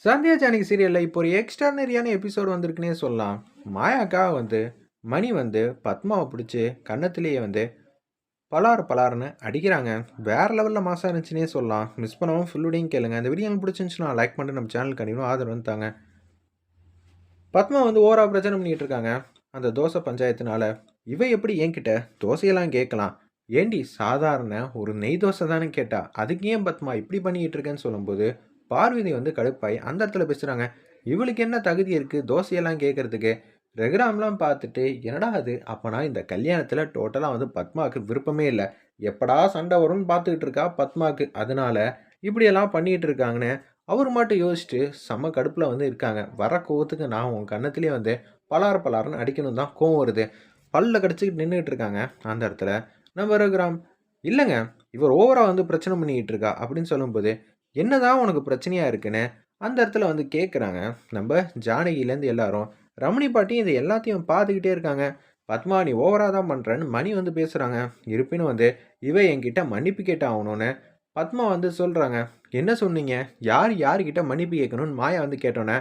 சந்தியா ஜானகி சீரியல்ல இப்போ ஒரு எக்ஸ்ட்ரானரியான எபிசோடு வந்திருக்குன்னே சொல்லலாம். மாயாக்கா மணி பத்மாவை பிடிச்சி கன்னத்திலேயே பலார் பலார்னு அடிக்கிறாங்க. வேற லெவலில் மாசா இருந்துச்சுன்னே சொல்லலாம். மிஸ் பண்ணாமல் ஃபுல்லுடையும் கேளுங்க. இந்த வீடியோ பிடிச்சிருந்துச்சுன்னா லைக் பண்ணிட்டு நம்ம சேனல் கண்டிப்பாக ஆதரவு தாங்க. பத்மா ஓவரா பிரச்சனை பண்ணிட்டு இருக்காங்க. அந்த தோசை பஞ்சாயத்துனால இவ எப்படி என்கிட்ட தோசையெல்லாம் கேட்கலாம்? ஏண்டி சாதாரண ஒரு நெய் தோசை தானே கேட்டா, அதுக்கு ஏன் பத்மா இப்படி பண்ணிட்டு இருக்கேன்னு சொல்லும்போது பார்வதி கடுப்பாய் அந்த இடத்துல பேசுகிறாங்க. இவளுக்கு என்ன தகுதி இருக்குது தோசையெல்லாம் கேட்குறதுக்கு? ரகுராம்லாம் பார்த்துட்டு என்னடா அது, அப்போனா இந்த கல்யாணத்தில் டோட்டலாக பத்மாவுக்கு விருப்பமே இல்லை. எப்படா சண்டை வரும்னு பார்த்துக்கிட்டு இருக்கா பத்மாவுக்கு. அதனால இப்படியெல்லாம் பண்ணிகிட்டு இருக்காங்கன்னு அவர் மட்டும் யோசிச்சுட்டு செம்ம கடுப்பில் இருக்காங்க. வர கோவத்துக்கு நான் உன் கன்னத்திலே பலார் பலார்னு அடிக்கணும் தான் கோவம் வருது. பல்ல கடிச்சிக்கிட்டு நின்றுட்டு இருக்காங்க. அந்த இடத்துல நம்ம ரகுராம், இல்லைங்க இவர் ஓவராக பிரச்சனை பண்ணிக்கிட்டு இருக்கா அப்படின்னு சொல்லும்போது, என்னதான் உனக்கு பிரச்சனையா இருக்குன்னு அந்த இடத்துல கேட்குறாங்க. நம்ம ஜானகிலேருந்து எல்லாரும் ரமணி பாட்டியும் இது எல்லாத்தையும் பார்த்துக்கிட்டே இருக்காங்க. பத்மா நீ ஓவராக தான் பண்ணுறேன்னு மணி பேசுகிறாங்க. இருப்பினும் இவ என்கிட்ட மன்னிப்பு கேட்ட ஆகணும்னு பத்மா சொல்கிறாங்க. என்ன சொன்னீங்க? யார் யார்கிட்ட மன்னிப்பு கேட்கணும்னு மாயா கேட்டோன்னே,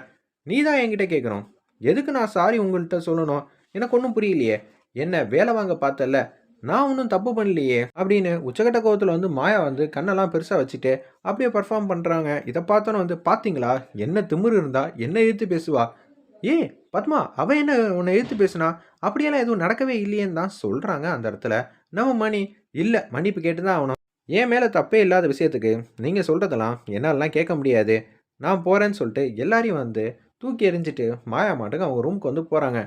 நீ தான் என்கிட்ட கேட்கணும். எதுக்கு நான் சாரி உங்கள்கிட்ட சொல்லணும்? எனக்கு ஒன்றும் புரியலையே. என்ன வேலை வாங்க பார்த்தல, நான் ஒன்றும் தப்பு பண்ணலையே அப்படின்னு உச்சகட்ட கோவத்தில் மாயா கண்ணெல்லாம் பெருசாக வச்சுட்டு அப்படியே பர்ஃபார்ம் பண்ணுறாங்க. இதை பார்த்தோன்னே பார்த்தீங்களா என்ன திமிரு இருந்தா என்ன எதிர்த்து பேசுவா? ஏன் பத்மா அவ என்ன உன்னை எதிர்த்து பேசுனா? அப்படியெல்லாம் எதுவும் நடக்கவே இல்லையேன்னு தான் சொல்கிறாங்க. அந்த இடத்துல நம்ம மணி, இல்லை மன்னிப்பு கேட்டு தான் ஆகணும். என் மேலே தப்பே இல்லாத விஷயத்துக்கு நீங்கள் சொல்கிறதெல்லாம் என்னாலலாம் கேட்க முடியாது. நான் போகிறேன்னு சொல்லிட்டு எல்லாரையும் தூக்கி எறிஞ்சிட்டு மாயா மாட்டுக்கு அவங்க ரூமுக்கு போகிறாங்க.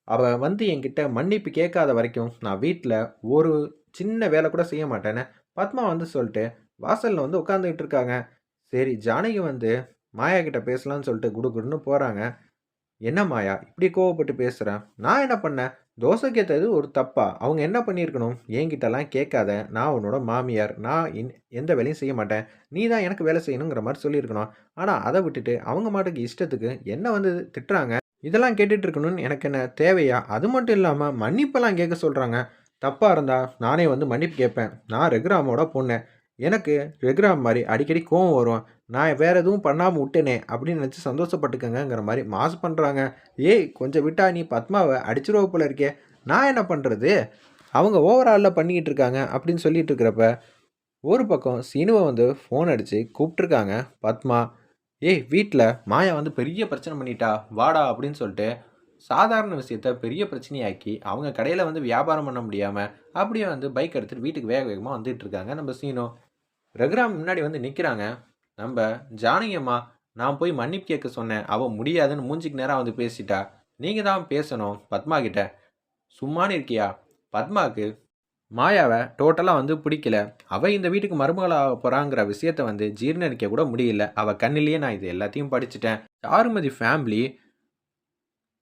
அவள் என்கிட்ட மன்னிப்பு கேட்காத வரைக்கும் நான் வீட்டில் ஒரு சின்ன வேலை கூட செய்ய மாட்டேன்னு பத்மா சொல்லிட்டு வாசலில் உட்காந்துக்கிட்டு இருக்காங்க. சரி ஜானகி மாயா கிட்ட பேசலாம்னு சொல்லிட்டு குடுகுடுன்னு போகிறாங்க. என்ன மாயா இப்படி கோவப்பட்டு பேசுகிறேன்? நான் என்ன பண்ணேன்? தோசை கேட்டது ஒரு தப்பா? அவங்க என்ன பண்ணியிருக்கணும்? என்கிட்டலாம் கேட்காத, நான் உன்னோட மாமியார், நான் எந்த வேலையும் செய்ய மாட்டேன், நீ தான் எனக்கு வேலை செய்யணுங்கிற மாதிரி சொல்லியிருக்கணும். ஆனால் அதை விட்டுட்டு அவங்க மாட்டுக்கு இஷ்டத்துக்கு என்ன திட்டுறாங்க. இதெல்லாம் கேட்டுட்டு இருக்கணும்னு எனக்கு என்ன தேவையா? அது மட்டும் இல்லாமல் மன்னிப்பெல்லாம் கேட்க சொல்கிறாங்க. தப்பாக இருந்தால் நானே மன்னிப்பு கேட்பேன். நான் ரகுராமோட பொண்ணு. எனக்கு ரகுராம் மாதிரி அடிக்கடி கோவம் வரும். நான் வேறு எதுவும் பண்ணாமல் விட்டேனே அப்படின்னு நினச்சி சந்தோஷப்பட்டுக்கங்கிற மாதிரி மாசு பண்ணுறாங்க. ஏய் கொஞ்சம் விட்டா நீ பத்மாவை அடிச்சிருவ போல இருக்கே. நான் என்ன பண்ணுறது? அவங்க ஓவராலில் பண்ணிக்கிட்டு இருக்காங்க அப்படின்னு சொல்லிட்டு இருக்கிறப்ப ஒரு பக்கம் சீனுவை ஃபோன் அடித்து கூப்பிட்ருக்காங்க பத்மா. ஏய் வீட்டில் மாயா பெரிய பிரச்சனை பண்ணிட்டா வாடா அப்படின்னு சொல்லிட்டு சாதாரண விஷயத்த பெரிய பிரச்சனையாக்கி அவங்க கடையில் வியாபாரம் பண்ண முடியாமல் அப்படியே பைக் எடுத்துகிட்டு வீட்டுக்கு வேக வேகமாக வந்துட்டு இருக்காங்க. நம்ம சீனோ ரகுராம் முன்னாடி நிற்கிறாங்க. நம்ம ஜானகி அம்மா, நான் போய் மன்னிப்பு கேட்க சொன்னேன், அவள் முடியாதுன்னு மூஞ்சிக்கு நேராக பேசிட்டா. நீங்கள் தான் பேசணும் பத்மா கிட்ட. சும்மானு இருக்கியா? பத்மாவுக்கு மாயாவை டோட்டலாக பிடிக்கல. அவள் இந்த வீட்டுக்கு மருமகளாக போகிறாங்கிற விஷயத்தை ஜீர்ணிக்க கூட முடியல. அவள் கண்ணிலேயே நான் இது எல்லாத்தையும் படிச்சுட்டேன். சாருமதி ஃபேமிலி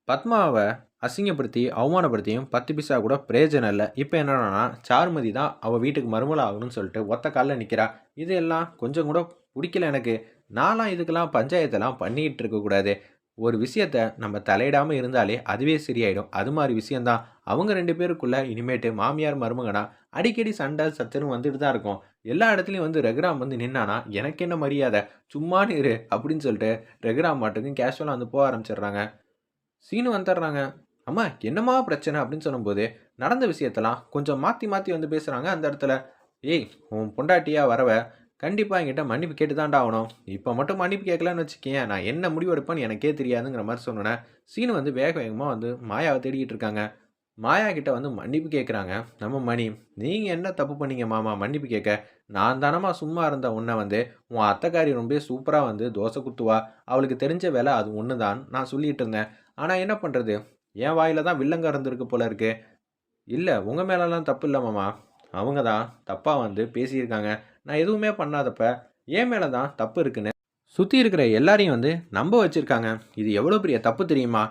பத்மாவை அசிங்கப்படுத்தி அவமானப்படுத்தியும் 10 பைசா கூட பிரயோஜனம் இல்லை. இப்போ என்னன்னா சாருமதி தான் அவள் வீட்டுக்கு மருமகள் ஆகணும்னு சொல்லிட்டு ஒத்த காலில் நிற்கிறா. இதெல்லாம் கொஞ்சம் கூட பிடிக்கல எனக்கு. நான்லாம் இதுக்கெல்லாம் பஞ்சாயத்தெல்லாம் பண்ணிகிட்டு இருக்கக்கூடாது. ஒரு விஷயத்த நம்ம தலையிடாமல் இருந்தாலே அதுவே சரியாயிடும். அது மாதிரி விஷயந்தான் அவங்க 2 பேருக்குள்ளே இனிமேட்டு மாமியார் மருமகனா அடிக்கடி சண்டை சச்சரவு வந்துட்டு தான் இருக்கும். எல்லா இடத்துலையும் ரகுராம் நின்னானா எனக்கு என்ன மரியாதை, சும்மானு இரு அப்படின்னு சொல்லிட்டு ரகுராம் மாட்டுக்கும் கேஷுவலாக போக ஆரம்பிச்சிடுறாங்க. சீனு வந்துடுறாங்க. அம்மா என்னம்மா பிரச்சனை அப்படின்னு சொல்லும்போது நடந்த விஷயத்தெல்லாம் கொஞ்சம் மாற்றி மாற்றி பேசுகிறாங்க. அந்த இடத்துல ஏய் உன் பொண்டாட்டியா வரவ கண்டிப்பாக என்கிட்ட மன்னிப்பு கேட்டு தான்டா ஆகணும். இப்போ மட்டும் மன்னிப்பு கேட்கலான்னு வச்சுக்கேன், நான் என்ன முடிவு எடுப்பேன்னு எனக்கே தெரியாதுங்கிற மாதிரி சொன்னேன். சீனு வேக வேகமாக மாயாவை தேடிக்கிட்டு இருக்காங்க. மாயா கிட்ட மன்னிப்பு கேட்குறாங்க நம்ம மணி. நீங்கள் என்ன தப்பு பண்ணீங்க மாமா மன்னிப்பு கேட்க? நான் தானம்மா சும்மா இருந்த உன்னை உன் அத்தைக்காரி ரொம்ப சூப்பராக தோசை குத்துவா, அவளுக்கு தெரிஞ்ச வேலை அது ஒன்று தான் நான் சொல்லிகிட்டு இருந்தேன். ஆனால் என்ன பண்ணுறது, என் வாயில் தான் வில்லங்க இருந்திருக்கு போல இருக்கு. இல்லை உங்கள் மேலெல்லாம் தப்பு இல்லை மாமா, அவங்க தான் தப்பாக பேசியிருக்காங்க. நான் எதுவுமே பண்ணாதப்ப என் மேலே தான் தப்பு இருக்குன்னு சுற்றி இருக்கிற எல்லாரையும் நம்ப வச்சுருக்காங்க. இது எவ்வளோ பெரிய தப்பு தெரியுமா?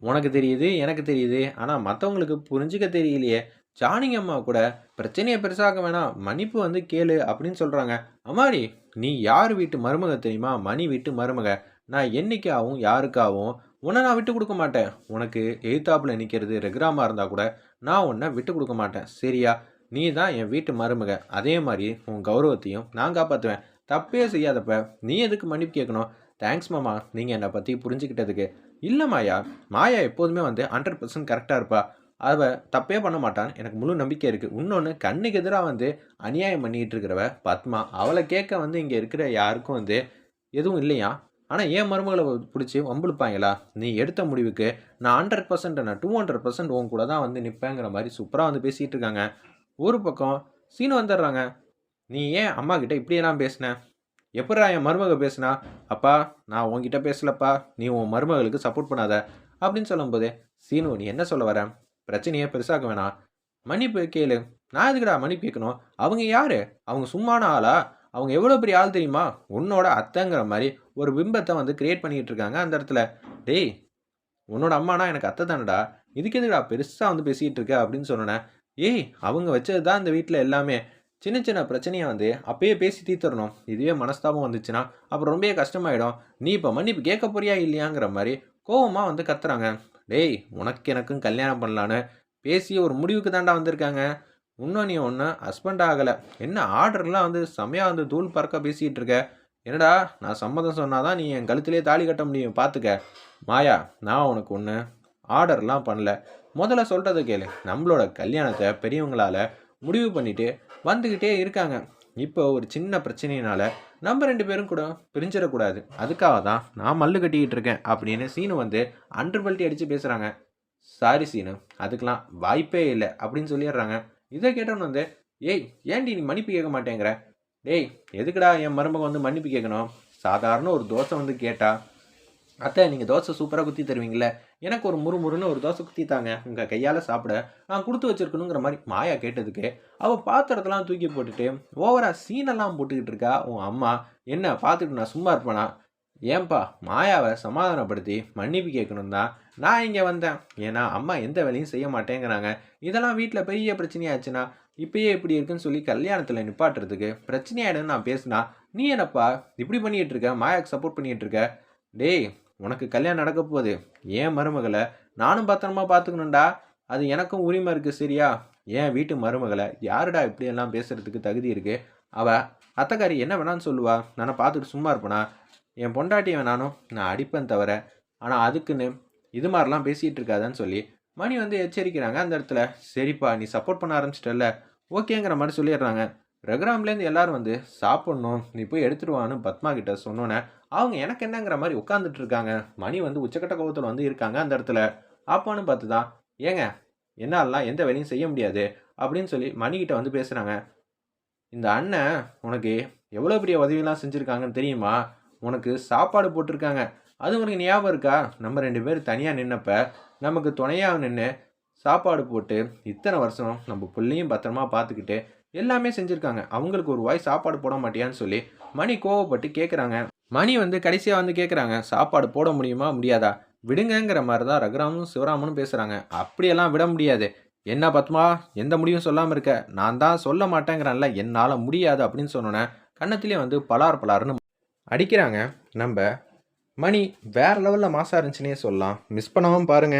உனக்கு தெரியுது, எனக்கு தெரியுது, ஆனால் மற்றவங்களுக்கு புரிஞ்சிக்க தெரியலையே. ஜானகி அம்மா கூட பிரச்சனையை பெருசாக வேணாம், மன்னிப்பு கேளு அப்படின்னு சொல்கிறாங்க. அம்மாடி நீ யார் வீட்டு மருமக தெரியுமா? மணி வீட்டு மருமக. நான் என்னைக்காகவும் யாருக்காகவும் உன்னை நான் விட்டு கொடுக்க மாட்டேன். உனக்கு எய்த்தாப்பில் நிற்கிறது ரகுராமா இருந்தால் கூட நான் உன்னை விட்டு கொடுக்க மாட்டேன், சரியா? நீ தான் என் வீட்டு மருமக. அதே மாதிரி உன் கௌரவத்தையும் நான் காப்பாற்றுவேன். தப்பே செய்யாதப்ப நீ எதுக்கு மன்னிப்பு கேட்கணும்? தேங்க்ஸ் மாமா, நீங்கள் என்னை பற்றி புரிஞ்சுக்கிட்டதுக்கு. இல்லை மாயா, மாயா எப்போதுமே வந்து 100% கரெக்டாக இருப்பா. அவ தப்பே பண்ண மாட்டான்னு எனக்கு முழு நம்பிக்கை இருக்குது. இன்னொன்று, கண்ணுக்கு எதிராக வந்து அநியாயம் பண்ணிகிட்டு இருக்கிறவ பத்மா. அவளை கேட்க வந்து இங்கே இருக்கிற யாருக்கும் வந்து எதுவும் இல்லையா? ஆனால் ஏன் மருமகளை பிடிச்சி வம்பிழுப்பாங்களா? நீ எடுத்த முடிவுக்கு நான் 100% நான் 200% உன் கூட தான் வந்து நிற்பேங்கிற மாதிரி சூப்பராக வந்து பேசிகிட்டு இருக்காங்க. ஒரு பக்கம் சீனு வந்துடுறாங்க. நீ ஏன் அம்மா கிட்ட இப்படியெல்லாம் பேசின? எப்பட்றா என் மருமக பேசுனா? அப்பா, நான் உன்கிட்ட பேசலப்பா, நீ உன் மருமகளுக்கு சப்போர்ட் பண்ணாத அப்படின்னு சொல்லும்போது, சீனு நீ என்ன சொல்ல வர? பிரச்சனையை பெருசாக்க வேணாம், மன்னிப்பு கேளு. நான் எதுக்குடா மன்னிப்பு கேட்கணும்? அவங்க யாரு? அவங்க சும்மான ஆளா? அவங்க எவ்வளோ பெரிய ஆள் தெரியுமா? உன்னோட அத்தைங்கிற மாதிரி ஒரு பிம்பத்தை வந்து கிரியேட் பண்ணிக்கிட்டு இருக்காங்க அந்த இடத்துல. டேய், உன்னோட அம்மானா எனக்கு அத்தை தானடா, இதுக்கு எதுக்குடா பெருசாக வந்து பேசிக்கிட்டு இருக்க அப்படின்னு சொன்னேன். ஏய், அவங்க வச்சது தான் இந்த வீட்டில் எல்லாமே. சின்ன சின்ன பிரச்சனையை வந்து அப்பயே பேசி தீர்த்துடணும். இதுவே மனஸ்தாபம் வந்துச்சுன்னா அப்புறம் ரொம்பவே கஷ்டமாயிடும். நீ இப்போ மன்னிப்பு கேட்க போறியா இல்லையாங்கிற மாதிரி கோவமாக வந்து கத்துறாங்க. டேய், உனக்கு எனக்கும் கல்யாணம் பண்ணலான்னு பேசி ஒரு முடிவுக்கு தாண்டா வந்திருக்காங்க. இன்னும் நீ ஒன்றும் ஹஸ்பண்ட் ஆகலை. என்ன ஆர்டர்லாம் வந்து செம்மையாக வந்து தூள் பறக்க பேசிக்கிட்டு இருக்க. என்னடா, நான் சம்மதம் சொன்னாதான் நீ என் கழுத்திலே தாலி கட்ட முடியும், பார்த்துக்க. மாயா, நான் உனக்கு ஒன்று ஆர்டர்லாம் பண்ணல. முதல்ல சொல்கிறத கேளு. நம்மளோட கல்யாணத்தை பெரியவங்களால் முடிவு பண்ணிட்டு வந்துக்கிட்டே இருக்காங்க. இப்போ ஒரு சின்ன பிரச்சனையினால நம்ம 2 பேரும் கூட பிரிஞ்சிடக்கூடாது. அதுக்காக தான் நான் மல்லு கட்டிக்கிட்டு இருக்கேன் அப்படின்னு சீனு வந்து அண்டர்பல்ட்டி அடித்து பேசுகிறாங்க. சாரி சீனு, அதுக்கெலாம் வாய்ப்பே இல்லை அப்படின்னு சொல்லிடுறாங்க. இதை கேட்டோன்னு வந்து, ஏய் ஏன்டி நீ மன்னிப்பு கேட்க மாட்டேங்கிற? டேய், எதுக்குடா என் மருமக வந்து மன்னிப்பு கேட்கணும்? சாதாரண ஒரு தோசை வந்து கேட்டா, அத்தை நீங்கள் தோசை சூப்பராக குத்தி தருவீங்களே, எனக்கு ஒரு முறுமுறுன்னு ஒரு தோசை குத்தி தாங்க, உங்கள் கையால் சாப்பிட நான் கொடுத்து வச்சிருக்கணுங்கிற மாதிரி மாயா கேட்டதுக்கு அவள் பாத்திரத்தெல்லாம் தூக்கி போட்டுட்டு ஓவராக சீனெல்லாம் போட்டுக்கிட்டு இருக்கா உன் அம்மா. என்ன பார்த்துட்டு நான் சும்மா இருப்பேனா? ஏன்பா, மாயாவை சமாதானப்படுத்தி மன்னிப்பு கேட்கணும் தான் நான் இங்கே வந்தேன். ஏன்னா அம்மா எந்த வேலையும் செய்ய மாட்டேங்கிறாங்க. இதெல்லாம் வீட்டில் பெரிய பிரச்சனையாச்சுன்னா இப்பயே இப்படி இருக்குன்னு சொல்லி கல்யாணத்தில் நிப்பாட்டுறதுக்கு பிரச்சனையாயிடுன்னு நான் பேசினா, நீ என்னப்பா இப்படி பண்ணிகிட்டு இருக்க? மாயாவுக்கு சப்போர்ட் பண்ணிகிட்டு இருக்க? டேய், உனக்கு கல்யாணம் நடக்க போகுது. ஏன் மருமகளை நானும் பத்திரமா பார்த்துக்கணும்டா. அது எனக்கும் உரிமை இருக்குது, சரியா? ஏன் வீட்டு மருமகளை யாருடா இப்படியெல்லாம் பேசுகிறதுக்கு தகுதி இருக்குது? அவள் அத்தைக்காரி என்ன வேணான்னு சொல்லுவா, நான் பார்த்துட்டு சும்மா இருப்பேனா? என் பொண்டாட்டி வேணாலும் நான் அடிப்பேன் தவிர, ஆனால் அதுக்குன்னு இது மாதிரிலாம் பேசிகிட்டு இருக்காதான்னு சொல்லி மணி வந்து எச்சரிக்கிறாங்க அந்த இடத்துல. சரிப்பா, நீ சப்போர்ட் பண்ண ஆரம்பிச்சிட்டல, ஓகேங்கிற மாதிரி சொல்லிடுறாங்க. ரகுராம்லேருந்து எல்லாரும் வந்து சாப்பிட்ணும், நீ போய் எடுத்துருவான்னு பத்மா கிட்ட சொன்னோன்னே அவங்க எனக்கு என்னங்கிற மாதிரி உட்காந்துட்டு இருக்காங்க. மணி வந்து உச்சக்கட்ட கோபத்தில் வந்து இருக்காங்க அந்த இடத்துல. அப்பான்னு பார்த்து தான், ஏங்க என்னாலலாம் எந்த வேலையும் செய்ய முடியாது அப்படின்னு சொல்லி மணிக்கிட்ட வந்து பேசுகிறாங்க. இந்த அண்ணன் உனக்கு எவ்வளோ பெரிய உதவியெல்லாம் செஞ்சுருக்காங்கன்னு தெரியுமா? உனக்கு சாப்பாடு போட்டிருக்காங்க. அது உனக்கு ஞாபகம் இருக்கா? நம்ம 2 பேர் தனியாக நின்னப்ப நமக்கு துணையாக நின்று சாப்பாடு போட்டு இத்தனை வருஷம் நம்ம பிள்ளையும் பத்திரமா பார்த்துக்கிட்டு எல்லாமே செஞ்சுருக்காங்க. அவங்களுக்கு ஒரு வாய் சாப்பாடு போட மாட்டியான்னு சொல்லி மணி கோவப்பட்டு கேட்குறாங்க. மணி வந்து கடைசியாக வந்து கேட்குறாங்க, சாப்பாடு போட முடியுமா முடியாதா? விடுங்கங்கிற மாதிரி தான் ரகுராமும் சிவராமனும் பேசுகிறாங்க. அப்படியெல்லாம் விட முடியாது. என்ன பத்மா, எந்த முடிவும் சொல்லாமல் இருக்க? நான் தான் சொல்ல மாட்டேங்கிறேன்ல, என்னால் முடியாது அப்படின்னு சொன்னோன்னே கன்னத்திலே வந்து பலார் பலார்னு அடிக்கிறாங்க. நம்ம மணி வேறு லெவலில் மாசாக இருந்துச்சுன்னே சொல்லலாம். மிஸ் பண்ணாமல் பாருங்கள்.